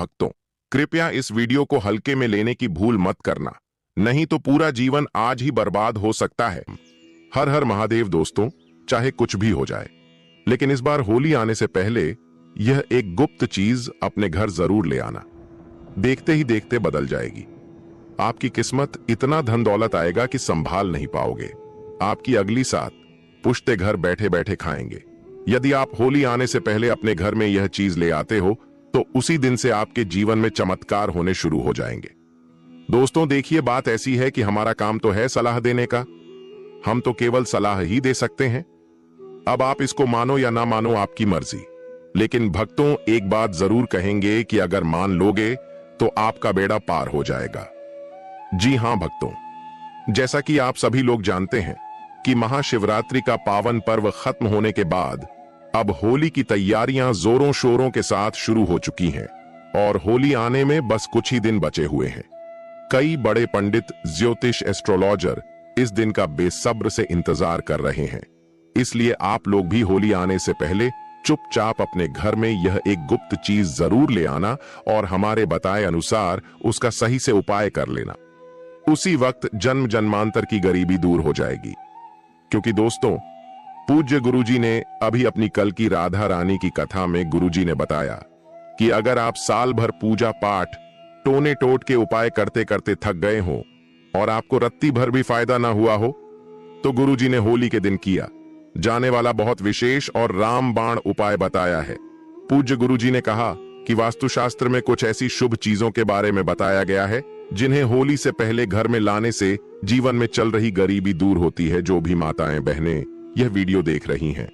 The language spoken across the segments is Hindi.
भक्तों, कृपया इस वीडियो को हल्के में लेने की भूल मत करना, नहीं तो पूरा जीवन आज ही बर्बाद हो सकता है। हर हर महादेव दोस्तों, चाहे कुछ भी हो जाए, लेकिन इस बार होली आने से पहले यह एक गुप्त चीज अपने घर जरूर ले आना। देखते ही देखते बदल जाएगी। आपकी किस्मत इतना धन दौलत आएगा कि संभाल नहीं पाओगे। आपकी अगली साथ पुश्ते घर बैठे बैठे खाएंगे। यदि आप होली आने से पहले अपने घर में यह चीज ले आते हो तो उसी दिन से आपके जीवन में चमत्कार होने शुरू हो जाएंगे। दोस्तों देखिए, बात ऐसी है कि हमारा काम तो है सलाह देने का, हम तो केवल सलाह ही दे सकते हैं। अब आप इसको मानो या ना मानो, आपकी मर्जी। लेकिन भक्तों, एक बात जरूर कहेंगे कि अगर मान लोगे तो आपका बेड़ा पार हो जाएगा। जी हां भक्तों, जैसा कि आप सभी लोग जानते हैं कि महाशिवरात्रि का पावन पर्व खत्म होने के बाद अब होली की तैयारियां जोरों शोरों के साथ शुरू हो चुकी हैं और होली आने में बस कुछ ही दिन बचे हुए हैं। कई बड़े पंडित, ज्योतिष, एस्ट्रोलॉजर इस दिन का बेसब्र से इंतजार कर रहे हैं। इसलिए आप लोग भी होली आने से पहले चुपचाप अपने घर में यह एक गुप्त चीज जरूर ले आना और हमारे बताए अनुसार उसका सही से उपाय कर लेना। उसी वक्त जन्म जन्मांतर की गरीबी दूर हो जाएगी। क्योंकि दोस्तों, पूज्य गुरुजी ने अभी अपनी कल की राधा रानी की कथा में गुरुजी ने बताया कि अगर आप साल भर पूजा पाठ, टोने टोट के उपाय करते करते थक गए हो और आपको रत्ती भर भी फायदा ना हुआ हो, तो गुरुजी ने होली के दिन किया जाने वाला बहुत विशेष और रामबाण उपाय बताया है। पूज्य गुरुजी ने कहा कि वास्तुशास्त्र में कुछ ऐसी शुभ चीजों के बारे में बताया गया है जिन्हें होली से पहले घर में लाने से जीवन में चल रही गरीबी दूर होती है। जो भी माताएं बहनें यह वीडियो देख रही हैं,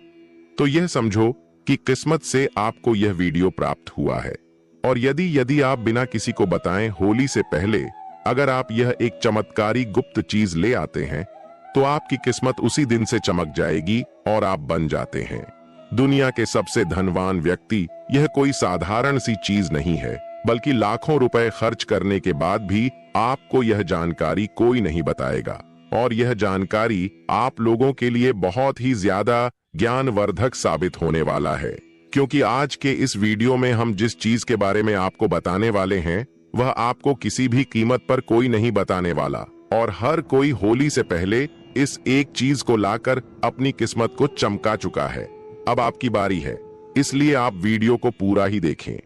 तो यह समझो कि किस्मत से आपको यह वीडियो प्राप्त हुआ है। और यदि आप बिना किसी को बताएं होली से पहले अगर आप यह एक चमत्कारी गुप्त चीज ले आते हैं तो आपकी किस्मत उसी दिन से चमक जाएगी और आप बन जाते हैं दुनिया के सबसे धनवान व्यक्ति। यह कोई साधारण सी चीज नहीं है, बल्कि लाखों रुपए खर्च करने के बाद भी आपको यह जानकारी कोई नहीं बताएगा। और यह जानकारी आप लोगों के लिए बहुत ही ज्यादा ज्ञानवर्धक साबित होने वाला है। क्योंकि आज के इस वीडियो में हम जिस चीज के बारे में आपको बताने वाले हैं वह आपको किसी भी कीमत पर कोई नहीं बताने वाला। और हर कोई होली से पहले इस एक चीज को लाकर अपनी किस्मत को चमका चुका है। अब आपकी बारी है, इसलिए आप वीडियो को पूरा ही देखें,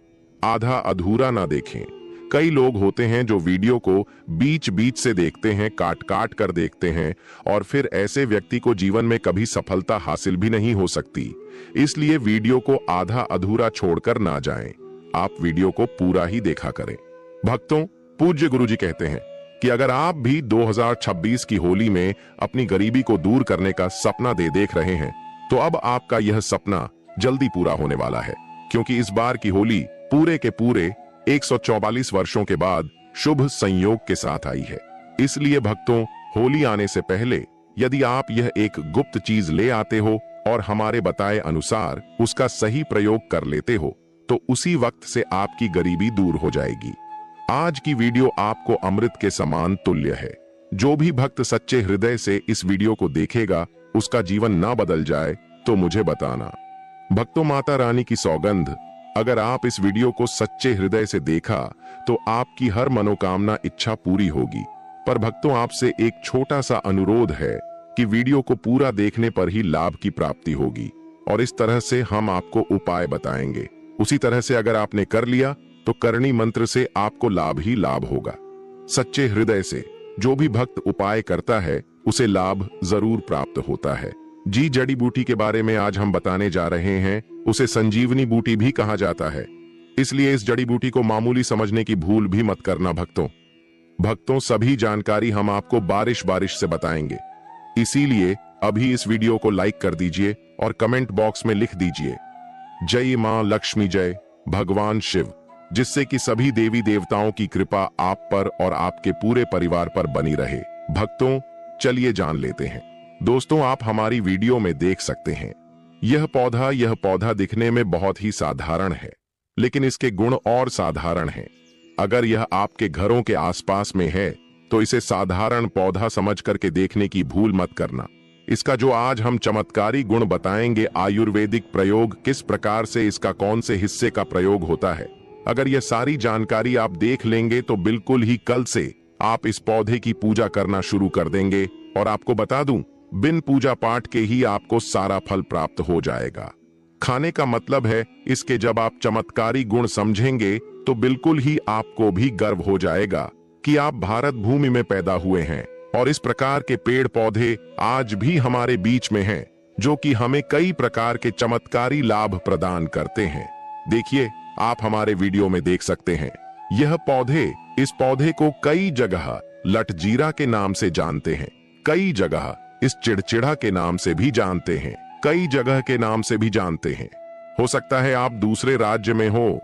आधा अधूरा ना देखें। कई लोग होते हैं जो वीडियो को बीच बीच से देखते हैं, काट काट कर देखते हैं, और फिर ऐसे व्यक्ति को जीवन में कभी सफलता हासिल भी नहीं हो सकती। इसलिए वीडियो को आधा अधूरा छोड़कर ना जाएं, आप वीडियो को पूरा ही देखा करें। भक्तों, पूज्य गुरुजी कहते हैं कि अगर आप भी 2026 की होली में अपनी गरीबी को दूर करने का सपना देख रहे हैं तो अब आपका यह सपना जल्दी पूरा होने वाला है। क्योंकि इस बार की होली पूरे के पूरे 144 वर्षों के बाद शुभ संयोग के साथ आई है। इसलिए भक्तों, होली आने से पहले यदि आप यह एक गुप्त चीज ले आते हो और हमारे बताए अनुसार उसका सही प्रयोग कर लेते हो तो उसी वक्त से आपकी गरीबी दूर हो जाएगी। आज की वीडियो आपको अमृत के समान तुल्य है। जो भी भक्त सच्चे हृदय से इस वीडियो को देखेगा उसका जीवन ना बदल जाए तो मुझे बताना। भक्तों, माता रानी की सौगंध, अगर आप इस वीडियो को सच्चे हृदय से देखा तो आपकी हर मनोकामना इच्छा पूरी होगी। पर भक्तों, आपसे एक छोटा सा अनुरोध है कि वीडियो को पूरा देखने पर ही लाभ की प्राप्ति होगी और इस तरह से हम आपको उपाय बताएंगे। उसी तरह से अगर आपने कर लिया तो करणी मंत्र से आपको लाभ ही लाभ होगा। सच्चे हृदय से जो भी भक्त उपाय करता है उसे लाभ जरूर प्राप्त होता है। जी, जड़ी बूटी के बारे में आज हम बताने जा रहे हैं। उसे संजीवनी बूटी भी कहा जाता है, इसलिए इस जड़ी बूटी को मामूली समझने की भूल भी मत करना भक्तों, सभी जानकारी हम आपको बारिश बारिश से बताएंगे। इसीलिए अभी इस वीडियो को लाइक कर दीजिए और कमेंट बॉक्स में लिख दीजिए जय मां लक्ष्मी, जय भगवान शिव, जिससे कि सभी देवी देवताओं की कृपा आप पर और आपके पूरे परिवार पर बनी रहे। भक्तों, चलिए जान लेते हैं। दोस्तों, आप हमारी वीडियो में देख सकते हैं यह पौधा दिखने में बहुत ही साधारण है, लेकिन इसके गुण और साधारण हैं। अगर यह आपके घरों के आसपास में है तो इसे साधारण पौधा समझ करके देखने की भूल मत करना। इसका जो आज हम चमत्कारी गुण बताएंगे, आयुर्वेदिक प्रयोग किस प्रकार से इसका कौन से हिस्से का प्रयोग होता है, अगर यह सारी जानकारी आप देख लेंगे तो बिल्कुल ही कल से आप इस पौधे की पूजा करना शुरू कर देंगे। और आपको बता दूं, बिन पूजा पाठ के ही आपको सारा फल प्राप्त हो जाएगा। खाने का मतलब है इसके जब आप चमत्कारी गुण समझेंगे तो बिल्कुल ही आपको भी गर्व हो जाएगा कि आप भारत भूमि में पैदा हुए हैं और इस प्रकार के पेड़ पौधे आज भी हमारे बीच में हैं, जो कि हमें कई प्रकार के चमत्कारी लाभ प्रदान करते हैं। देखिए, आप हमारे वीडियो में देख सकते हैं यह पौधे, इस पौधे को कई जगह लटजीरा के नाम से जानते हैं, कई जगह इस चिड़चिड़ा के नाम से भी जानते हैं, कई जगह के नाम से भी जानते हैं। हो सकता है आप दूसरे राज्य में हो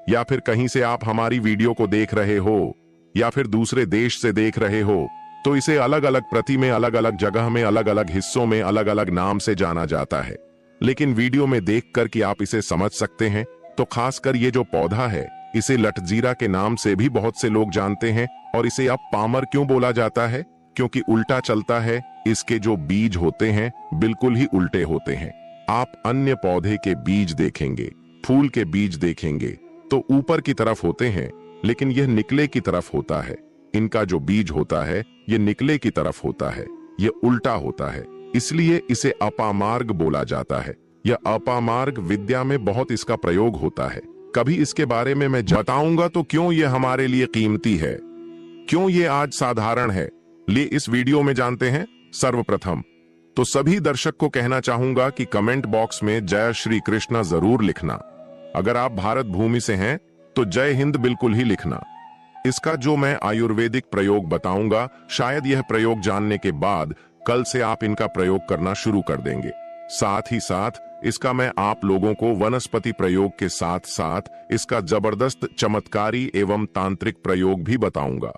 या फिर कहीं से आप हमारी वीडियो को देख रहे हो या फिर दूसरे देश से देख रहे हो, तो इसे अलग अलग प्रति में, अलग अलग जगह में, अलग अलग हिस्सों में अलग अलग नाम से जाना जाता है। लेकिन वीडियो में देखकर कि आप इसे समझ सकते हैं, तो खासकर ये जो पौधा है इसे लटजीरा के नाम से भी बहुत से लोग जानते हैं। और इसे अब पामर क्यों बोला जाता है? क्योंकि उल्टा चलता है। इसके जो बीज होते हैं बिल्कुल ही उल्टे होते हैं। आप अन्य पौधे के बीज देखेंगे, फूल के बीज देखेंगे तो ऊपर की तरफ होते हैं, लेकिन यह निकले की तरफ होता है। इनका जो बीज होता है यह निकले की तरफ होता है, यह उल्टा होता है, इसलिए इसे अपामार्ग बोला जाता है। यह अपामार्ग विद्या में बहुत इसका प्रयोग होता है। कभी इसके बारे में मैं बताऊंगा तो क्यों यह हमारे लिए कीमती है, क्यों यह आज साधारण है, लिए इस वीडियो में जानते हैं। सर्वप्रथम तो सभी दर्शक को कहना चाहूंगा कि कमेंट बॉक्स में जय श्री कृष्णा जरूर लिखना। अगर आप भारत भूमि से हैं तो जय हिंद बिल्कुल ही लिखना। इसका जो मैं आयुर्वेदिक प्रयोग बताऊंगा, शायद यह प्रयोग जानने के बाद कल से आप इनका प्रयोग करना शुरू कर देंगे। साथ ही साथ इसका मैं आप लोगों को वनस्पति प्रयोग के साथ साथ इसका जबरदस्त चमत्कारी एवं तांत्रिक प्रयोग भी बताऊंगा।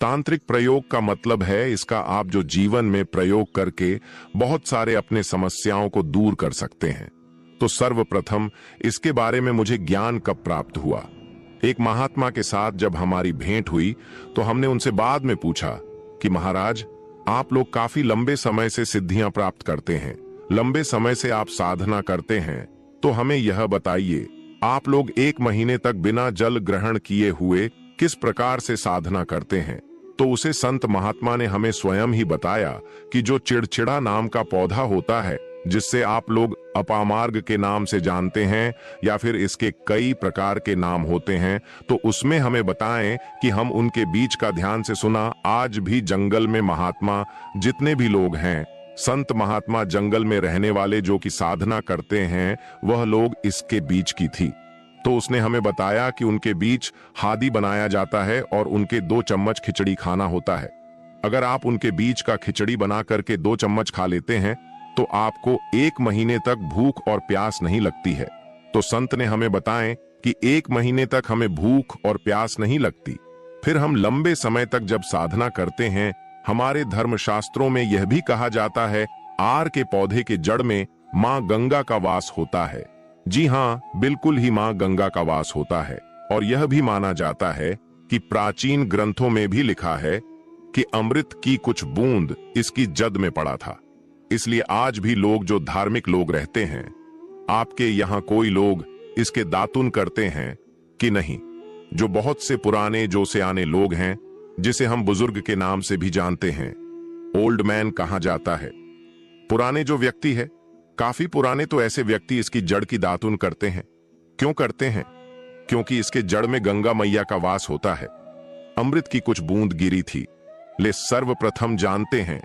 तांत्रिक प्रयोग का मतलब है इसका आप जो जीवन में प्रयोग करके बहुत सारे अपने समस्याओं को दूर कर सकते हैं। तो सर्वप्रथम इसके बारे में मुझे ज्ञान कब प्राप्त हुआ? एक महात्मा के साथ जब हमारी भेंट हुई तो हमने उनसे बाद में पूछा कि महाराज, आप लोग काफी लंबे समय से सिद्धियां प्राप्त करते हैं, लंबे समय से आप साधना करते हैं, तो हमें यह बताइए, आप लोग 1 महीने तक बिना जल ग्रहण किए हुए किस प्रकार से साधना करते हैं? तो उसे संत महात्मा ने हमें स्वयं ही बताया कि जो चिड़चिड़ा नाम का पौधा होता है, जिससे आप लोग अपामार्ग के नाम से जानते हैं या फिर इसके कई प्रकार के नाम होते हैं, तो उसमें हमें बताएं कि हम उनके बीज का ध्यान से सुना। आज भी जंगल में महात्मा जितने भी लोग हैं, संत महात्मा जंगल में रहने वाले जो कि साधना करते हैं, वह लोग इसके बीज की थी। तो उसने हमें बताया कि उनके बीच हादी बनाया जाता है और उनके 2 चम्मच खिचड़ी खाना होता है। अगर आप उनके बीज का खिचड़ी बना करके 2 चम्मच खा लेते हैं तो आपको 1 महीने तक भूख और प्यास नहीं लगती है। तो संत ने हमें बताएं कि 1 महीने तक हमें भूख और प्यास नहीं लगती। फिर हम लंबे समय तक जब साधना करते हैं, हमारे धर्मशास्त्रों में यह भी कहा जाता है, आर के पौधे के जड़ में माँ गंगा का वास होता है। जी हाँ, बिल्कुल ही माँ गंगा का वास होता है। और यह भी माना जाता है कि प्राचीन ग्रंथों में भी लिखा है कि अमृत की कुछ बूंद इसकी जद में पड़ा था। इसलिए आज भी लोग जो धार्मिक लोग रहते हैं, आपके यहाँ कोई लोग इसके दातुन करते हैं कि नहीं? जो बहुत से पुराने जो सियाने लोग हैं, जिसे हम बुजुर्ग के नाम से भी जानते हैं, ओल्ड मैन कहा जाता है। पुराने जो व्यक्ति है, काफी पुराने, तो ऐसे व्यक्ति इसकी जड़ की दातुन करते हैं। क्यों करते हैं? क्योंकि इसके जड़ में गंगा मैया का वास होता है। अमृत की कुछ बूंद गिरी थी। ले सर्वप्रथम जानते हैं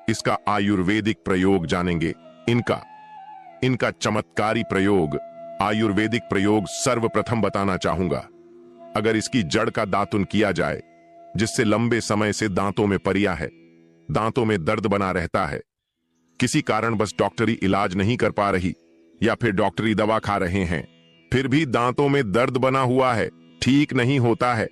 इसका आयुर्वेदिक प्रयोग जानेंगे। इनका चमत्कारी प्रयोग, आयुर्वेदिक प्रयोग सर्वप्रथम बताना चाहूंगा। अगर इसकी जड़ का दातुन किया जाए, जिससे लंबे समय से दांतों में परिया है, दांतों में दर्द बना रहता है, किसी कारण बस डॉक्टरी इलाज नहीं कर पा रही या फिर डॉक्टरी दवा खा रहे हैं, फिर भी दांतों में दर्द बना हुआ है, ठीक नहीं होता है,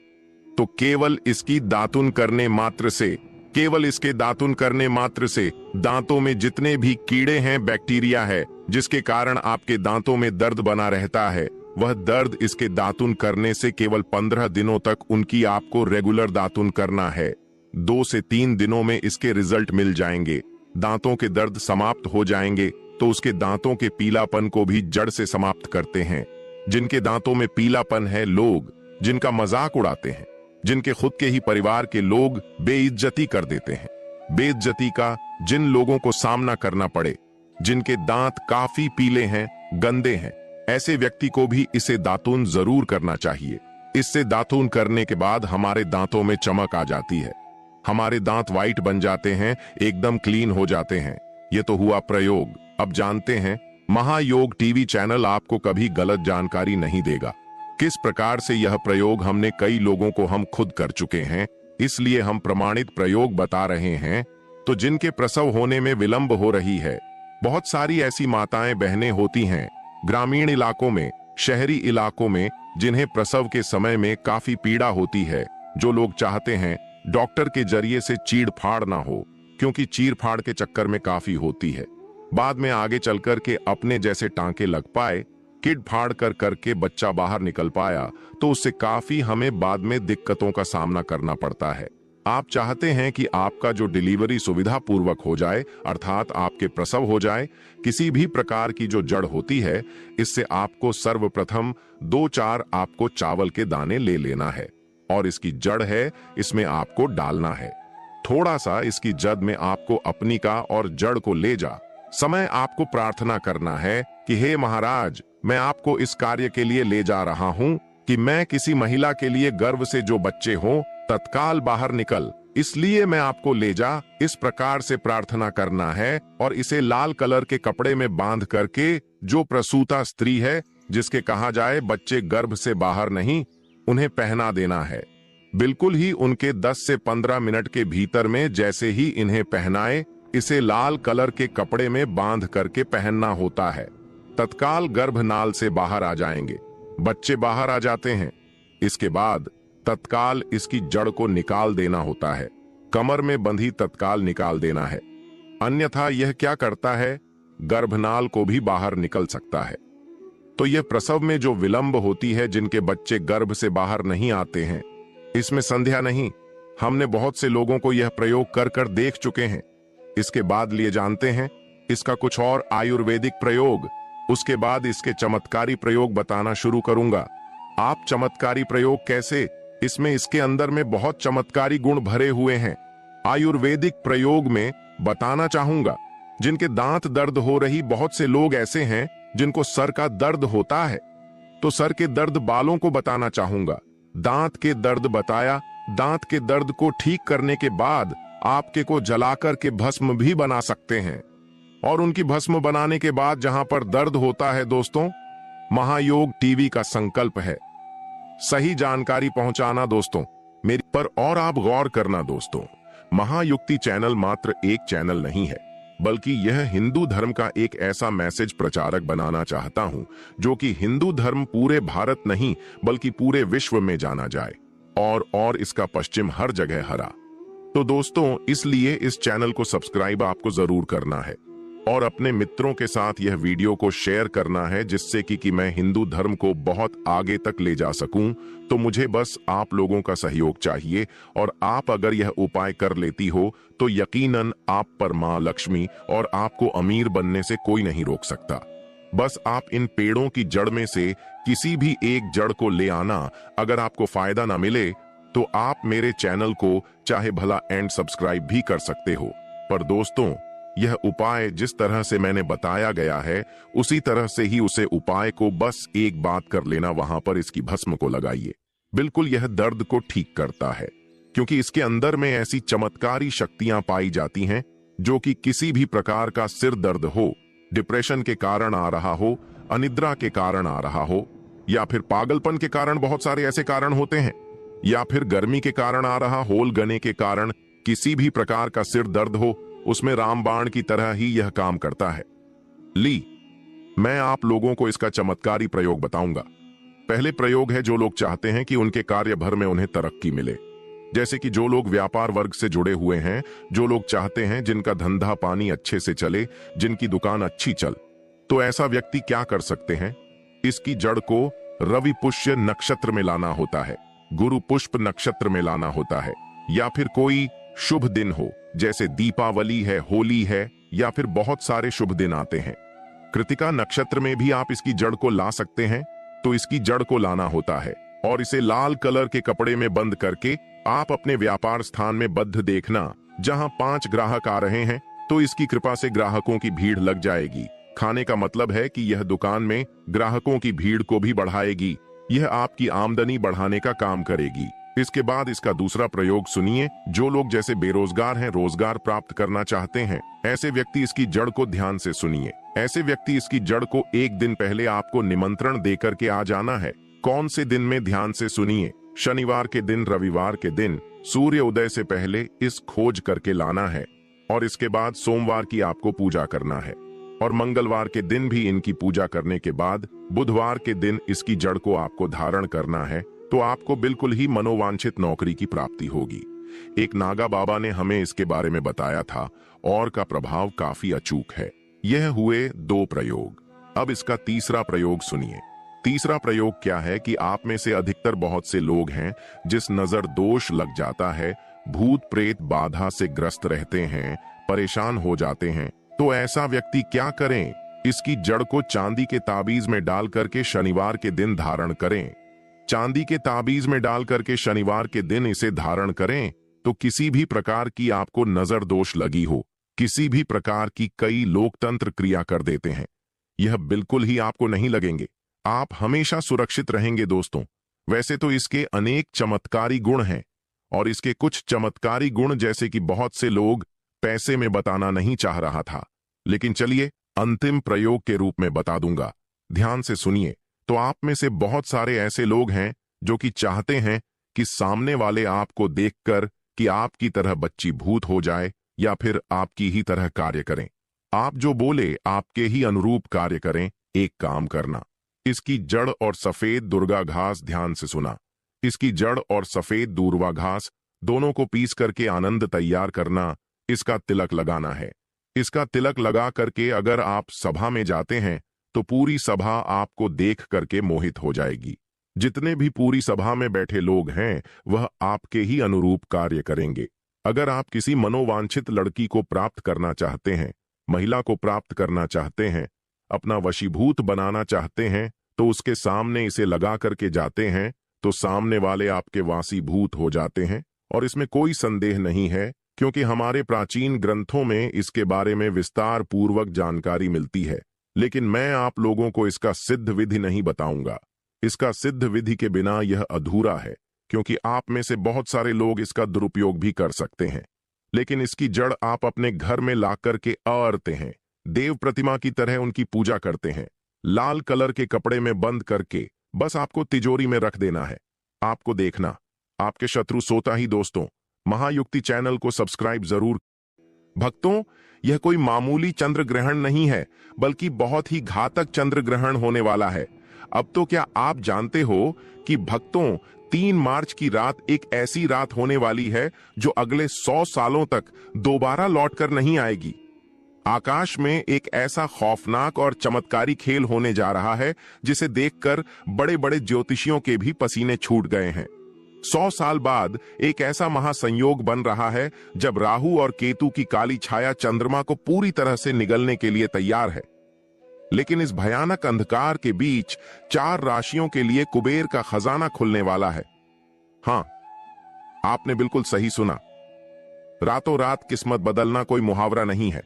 तो केवल इसकी दातुन करने मात्र से, केवल इसके दातुन करने मात्र से दांतों में जितने भी कीड़े हैं, बैक्टीरिया है, जिसके कारण आपके दांतों में दर्द बना रहता है, वह दर्द इसके दातुन करने से केवल 15 दिनों तक उनकी आपको रेगुलर दातुन करना है। 2 से 3 दिनों में इसके रिजल्ट मिल जाएंगे। दांतों के दर्द समाप्त हो जाएंगे, तो उसके दांतों के पीलापन को भी जड़ से समाप्त करते हैं। जिनके दांतों में पीलापन है, लोग जिनका मजाक उड़ाते हैं, जिनके खुद के ही परिवार के लोग बेइज्जती कर देते हैं। बेइज्जती का जिन लोगों को सामना करना पड़े, जिनके दांत काफी पीले हैं, गंदे हैं, ऐसे व्यक्ति को भी इसे दातून जरूर करना चाहिए। इससे दातून करने के बाद हमारे दांतों में चमक आ जाती है, हमारे दांत वाइट बन जाते हैं, एकदम क्लीन हो जाते हैं। ये तो हुआ प्रयोग। अब जानते हैं, महायोग टीवी चैनल आपको कभी गलत जानकारी नहीं देगा। किस प्रकार से यह प्रयोग हमने कई लोगों को हम खुद कर चुके हैं, इसलिए हम प्रमाणित प्रयोग बता रहे हैं। तो जिनके प्रसव होने में विलंब हो रही है, बहुत सारी ऐसी माताएं बहनें होती हैं ग्रामीण इलाकों में, शहरी इलाकों में, जिन्हें प्रसव के समय में काफी पीड़ा होती है, जो लोग चाहते हैं डॉक्टर के जरिए से चीड़ फाड़ ना हो, क्योंकि चीड़ फाड़ के चक्कर में काफी होती है, बाद में आगे चलकर के अपने जैसे टांके लग पाए, किड फाड़ कर करके बच्चा बाहर निकल पाया, तो उससे काफी हमें बाद में दिक्कतों का सामना करना पड़ता है। आप चाहते हैं कि आपका जो डिलीवरी सुविधा पूर्वक हो जाए, अर्थात आपके प्रसव हो जाए। किसी भी प्रकार की जो जड़ होती है, इससे आपको सर्वप्रथम 2-4 आपको चावल के दाने ले लेना है, और इसकी जड़ है, इसमें आपको डालना है। थोड़ा सा इसकी जड़ में आपको अपनी का और जड़ को ले जा समय आपको प्रार्थना करना है कि हे महाराज, मैं आपको इस कार्य के लिए ले जा रहा हूं कि मैं किसी महिला के लिए गर्भ से जो बच्चे हों तत्काल बाहर निकल, इसलिए मैं आपको ले जा। इस प्रकार से प्रार्थना करना है, और इसे लाल कलर के कपड़े में बांध करके जो प्रसूता स्त्री है, जिसके कहा जाए बच्चे गर्भ से बाहर नहीं, उन्हें पहना देना है। बिल्कुल ही उनके 10 से 15 मिनट के भीतर में जैसे ही इन्हें पहनाए, इसे लाल कलर के कपड़े में बांध करके पहनना होता है। तत्काल गर्भनाल से बाहर आ जाएंगे, बच्चे बाहर आ जाते हैं। इसके बाद तत्काल इसकी जड़ को निकाल देना होता है, कमर में बंधी तत्काल निकाल देना है, अन्यथा यह क्या करता है, गर्भनाल को भी बाहर निकल सकता है। तो यह प्रसव में जो विलंब होती है, जिनके बच्चे गर्भ से बाहर नहीं आते हैं, इसमें संदेह नहीं, हमने बहुत से लोगों को यह प्रयोग कर कर देख चुके हैं। इसके बाद लिए जानते हैं इसका कुछ और आयुर्वेदिक प्रयोग, उसके बाद इसके चमत्कारी प्रयोग बताना शुरू करूंगा। आप चमत्कारी प्रयोग कैसे, इसमें इसके अंदर में बहुत चमत्कारी गुण भरे हुए हैं। आयुर्वेदिक प्रयोग में बताना चाहूंगा, जिनके दांत दर्द हो रही, बहुत से लोग ऐसे हैं जिनको सर का दर्द होता है, तो सर के दर्द बालों को बताना चाहूंगा। दांत के दर्द बताया, दांत के दर्द को ठीक करने के बाद आपके को जलाकर के भस्म भी बना सकते हैं, और उनकी भस्म बनाने के बाद जहां पर दर्द होता है दोस्तों, महायोग टीवी का संकल्प है सही जानकारी पहुंचाना दोस्तों मेरी पर। और आप गौर करना दोस्तों, महायुक्ति चैनल मात्र एक चैनल नहीं है, बल्कि यह हिंदू धर्म का एक ऐसा मैसेज प्रचारक बनाना चाहता हूं, जो कि हिंदू धर्म पूरे भारत नहीं बल्कि पूरे विश्व में जाना जाए, और इसका पश्चिम हर जगह हरा। तो दोस्तों, इसलिए इस चैनल को सब्सक्राइब आपको जरूर करना है, और अपने मित्रों के साथ यह वीडियो को शेयर करना है, जिससे कि मैं हिंदू धर्म को बहुत आगे तक ले जा सकूं। तो मुझे बस आप लोगों का सहयोग चाहिए, और आप अगर यह उपाय कर लेती हो तो यकीनन आप पर मां लक्ष्मी और आपको अमीर बनने से कोई नहीं रोक सकता। बस आप इन पेड़ों की जड़ में से किसी भी एक जड़ को ले आना। अगर आपको फायदा ना मिले तो आप मेरे चैनल को चाहे भला एंड सब्सक्राइब भी कर सकते हो, पर दोस्तों यह उपाय जिस तरह से मैंने बताया गया है, उसी तरह से ही उसे उपाय को बस एक बात कर लेना, वहां पर इसकी भस्म को लगाइए। बिल्कुल यह दर्द को ठीक करता है, क्योंकि इसके अंदर में ऐसी चमत्कारी शक्तियां पाई जाती हैं, जो कि किसी भी प्रकार का सिर दर्द हो, डिप्रेशन के कारण आ रहा हो, अनिद्रा के कारण आ रहा हो, या फिर पागलपन के कारण, बहुत सारे ऐसे कारण होते हैं, या फिर गर्मी के कारण आ रहा, होल गने के कारण किसी भी प्रकार का सिर दर्द हो, उसमें रामबाण की तरह ही यह काम करता है। मैं आप लोगों को इसका चमत्कारी प्रयोग बताऊंगा। पहले प्रयोग है, जो लोग चाहते हैं कि उनके कार्य भर में उन्हें तरक्की मिले, जैसे कि जो लोग व्यापार वर्ग से जुड़े हुए हैं, जो लोग चाहते हैं जिनका धंधा पानी अच्छे से चले, जिनकी दुकान अच्छी चल, तो ऐसा व्यक्ति क्या कर सकते हैं, इसकी जड़ को रवि पुष्य नक्षत्र में लाना होता है, गुरु पुष्प नक्षत्र में लाना होता है, या फिर कोई शुभ दिन हो, जैसे दीपावली है, होली है, या फिर बहुत सारे शुभ दिन आते हैं। कृतिका नक्षत्र में भी आप इसकी जड़ को ला सकते हैं। तो इसकी जड़ को लाना होता है, और इसे लाल कलर के कपड़े में बंद करके आप अपने व्यापार स्थान में बद्ध देखना। जहां 5 ग्राहक आ रहे हैं तो इसकी कृपा से ग्राहकों की भीड़ लग जाएगी। खाने का मतलब है कि यह दुकान में ग्राहकों की भीड़ को भी बढ़ाएगी। यह आपकी आमदनी बढ़ाने का काम करेगी। इसके बाद इसका दूसरा प्रयोग सुनिए। जो लोग जैसे बेरोजगार हैं, रोजगार प्राप्त करना चाहते हैं, ऐसे व्यक्ति इसकी जड़ को ध्यान से सुनिए। ऐसे व्यक्ति इसकी जड़ को एक दिन पहले आपको निमंत्रण देकर के आ जाना है। कौन से दिन में, ध्यान से सुनिए। शनिवार के दिन, रविवार के दिन सूर्य उदय से पहले इस खोज करके लाना है। और इसके बाद सोमवार की आपको पूजा करना है और मंगलवार के दिन भी इनकी पूजा करने के बाद बुधवार के दिन इसकी जड़ को आपको धारण करना है। तो आपको बिल्कुल ही मनोवांछित नौकरी की प्राप्ति होगी। एक नागा बाबा ने हमें इसके बारे में बताया था और का प्रभाव काफी अचूक है। यह हुए 2 प्रयोग। अब इसका तीसरा प्रयोग सुनिए। तीसरा प्रयोग क्या है कि आप में से अधिकतर बहुत से लोग हैं जिस नजर दोष लग जाता है, भूत प्रेत बाधा से ग्रस्त रहते हैं, परेशान हो जाते हैं। तो ऐसा व्यक्ति क्या करें? इसकी जड़ को चांदी के ताबीज में डाल करके शनिवार के दिन धारण करें। चांदी के ताबीज में डाल करके शनिवार के दिन इसे धारण करें तो किसी भी प्रकार की आपको नजर दोष लगी हो, किसी भी प्रकार की कई लोकतंत्र क्रिया कर देते हैं, यह बिल्कुल ही आपको नहीं लगेंगे। आप हमेशा सुरक्षित रहेंगे दोस्तों। वैसे तो इसके अनेक चमत्कारी गुण हैं और इसके कुछ चमत्कारी गुण जैसे कि बहुत से लोग पैसे में बताना नहीं चाह रहा था, लेकिन चलिए अंतिम प्रयोग के रूप में बता दूंगा। ध्यान से सुनिए। तो आप में से बहुत सारे ऐसे लोग हैं जो कि चाहते हैं कि सामने वाले आपको देखकर कि आपकी तरह बच्ची भूत हो जाए या फिर आपकी ही तरह कार्य करें। आप जो बोले आपके ही अनुरूप कार्य करें। एक काम करना, इसकी जड़ और सफेद दुर्गा घास, ध्यान से सुना, इसकी जड़ और सफेद दूर्वा घास दोनों को पीस करके आनंद तैयार करना। इसका तिलक लगाना है। इसका तिलक लगा करके अगर आप सभा में जाते हैं तो पूरी सभा आपको देख करके मोहित हो जाएगी। जितने भी पूरी सभा में बैठे लोग हैं वह आपके ही अनुरूप कार्य करेंगे। अगर आप किसी मनोवांछित लड़की को प्राप्त करना चाहते हैं, महिला को प्राप्त करना चाहते हैं, अपना वशीभूत बनाना चाहते हैं, तो उसके सामने इसे लगा करके जाते हैं तो सामने वाले आपके वासीभूत हो जाते हैं। और इसमें कोई संदेह नहीं है क्योंकि हमारे प्राचीन ग्रंथों में इसके बारे में विस्तार पूर्वक जानकारी मिलती है। लेकिन मैं आप लोगों को इसका सिद्ध विधि नहीं बताऊंगा। इसका सिद्ध विधि के बिना यह अधूरा है क्योंकि आप में से बहुत सारे लोग इसका दुरुपयोग भी कर सकते हैं। लेकिन इसकी जड़ आप अपने घर में ला करके आरते हैं, देव प्रतिमा की तरह उनकी पूजा करते हैं, लाल कलर के कपड़े में बंद करके बस आपको तिजोरी में रख देना है। आपको देखना आपके शत्रु सोता ही। दोस्तों, महायुक्ति चैनल को सब्सक्राइब जरूर। भक्तों, यह कोई मामूली चंद्र ग्रहण नहीं है बल्कि बहुत ही घातक चंद्र ग्रहण होने वाला है। अब तो क्या आप जानते हो कि भक्तों 3 मार्च की रात एक ऐसी रात होने वाली है जो अगले 100 सालों तक दोबारा लौटकर नहीं आएगी। आकाश में एक ऐसा खौफनाक और चमत्कारी खेल होने जा रहा है जिसे देखकर बड़े बड़े ज्योतिषियों के भी पसीने छूट गए हैं। 100 साल बाद एक ऐसा महासंयोग बन रहा है जब राहु और केतु की काली छाया चंद्रमा को पूरी तरह से निगलने के लिए तैयार है। लेकिन इस भयानक अंधकार के बीच 4 राशियों के लिए कुबेर का खजाना खुलने वाला है। हां, आपने बिल्कुल सही सुना। रातों रात किस्मत बदलना कोई मुहावरा नहीं है,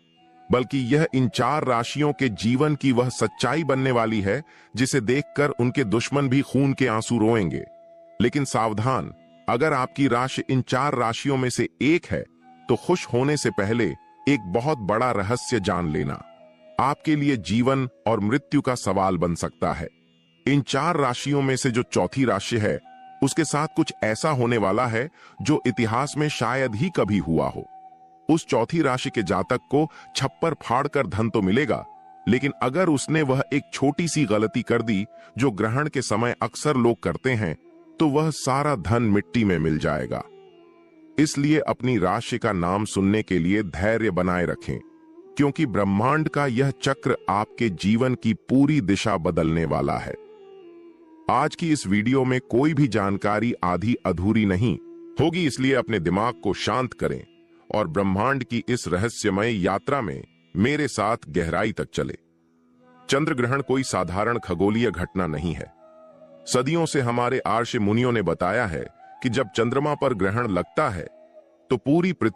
बल्कि यह इन 4 राशियों के जीवन की वह सच्चाई बनने वाली है जिसे देखकर उनके दुश्मन भी खून के आंसू रोएंगे। लेकिन सावधान, अगर आपकी राशि इन 4 राशियों में से एक है तो खुश होने से पहले एक बहुत बड़ा रहस्य जान लेना। आपके लिए जीवन और मृत्यु का सवाल बन सकता है। इन 4 राशियों में से जो चौथी राशि है उसके साथ कुछ ऐसा होने वाला है जो इतिहास में शायद ही कभी हुआ हो। उस चौथी राशि के जातक को छप्पर फाड़कर धन तो मिलेगा, लेकिन अगर उसने वह एक छोटी सी गलती कर दी जो ग्रहण के समय अक्सर लोग करते हैं, तो वह सारा धन मिट्टी में मिल जाएगा। इसलिए अपनी राशि का नाम सुनने के लिए धैर्य बनाए रखें, क्योंकि ब्रह्मांड का यह चक्र आपके जीवन की पूरी दिशा बदलने वाला है। आज की इस वीडियो में कोई भी जानकारी आधी अधूरी नहीं होगी, इसलिए अपने दिमाग को शांत करें और ब्रह्मांड की इस रहस्यमय यात्रा में मेरे साथ गहराई तक चले। चंद्र ग्रहण कोई साधारण खगोलीय घटना नहीं है। सदियों से हमारे आर्ष मुनियों ने बताया है कि जब चंद्रमा पर ग्रहण लगता है तो पूरी पृथ्वी